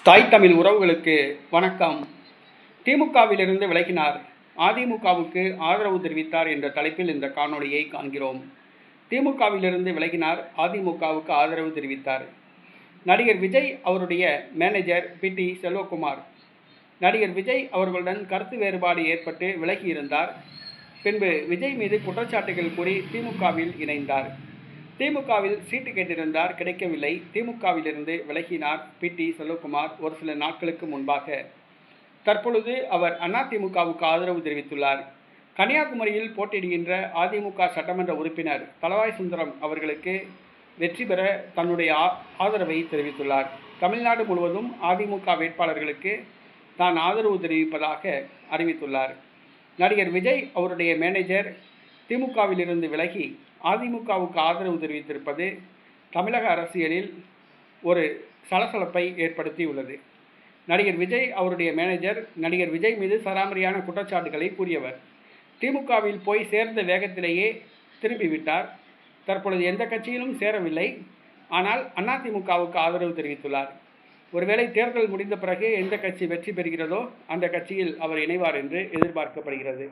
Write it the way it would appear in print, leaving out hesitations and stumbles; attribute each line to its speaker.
Speaker 1: தாய் தமிழ் உறவுகளுக்கு வணக்கம். திமுகவிலிருந்து விலகினார், அதிமுகவுக்கு ஆதரவு தெரிவித்தார் என்ற தலைப்பில் இந்த காணொளியை காண்கிறோம். திமுகவிலிருந்து விலகினார், அதிமுகவுக்கு ஆதரவு தெரிவித்தார். நடிகர் விஜய் அவருடைய மேனேஜர் பி.டி. செல்வகுமார் நடிகர் விஜய் அவர்களுடன் கருத்து வேறுபாடு ஏற்பட்டு விலகியிருந்தார். பின்பு விஜய் மீது குற்றச்சாட்டுகள் கூறி திமுகவில் இணைந்தார். திமுகவில் சீட்டு கேட்டிருந்தார், கிடைக்கவில்லை. திமுகவிலிருந்து விலகினார் பி.டி. செல்வகுமார். ஒரு சில நாட்களுக்கு முன்பாக தற்பொழுது அவர் அதிமுகவுக்கு ஆதரவு தெரிவித்துள்ளார். கன்னியாகுமரியில் போட்டியிடுகின்ற அதிமுக சட்டமன்ற உறுப்பினர் தளவாய் சுந்தரம் அவர்களுக்கு வெற்றி பெற தன்னுடைய ஆதரவை தெரிவித்துள்ளார். தமிழ்நாடு முழுவதும் அதிமுக வேட்பாளர்களுக்கு தான் ஆதரவு தெரிவிப்பதாக அறிவித்துள்ளார். நடிகர் விஜய் அவருடைய மேனேஜர் திமுகவிலிருந்து விலகி அதிமுகவுக்கு ஆதரவு தெரிவித்திருப்பது தமிழக அரசியலில் ஒரு சலசலப்பை ஏற்படுத்தியுள்ளது. நடிகர் விஜய் அவருடைய மேனேஜர் நடிகர் விஜய் மீது சராமரியான குற்றச்சாட்டுகளை கூறியவர். திமுகவில் போய் சேர்ந்த வேகத்திலேயே திரும்பிவிட்டார். தற்பொழுது எந்த கட்சியிலும் சேரவில்லை. ஆனால் அதிமுகவுக்கு ஆதரவு தெரிவித்துள்ளார். ஒருவேளை தேர்தல் முடிந்த பிறகு எந்த கட்சி வெற்றி பெறுகிறதோ அந்த கட்சியில் அவர் இணைவார் என்று எதிர்பார்க்கப்படுகிறது.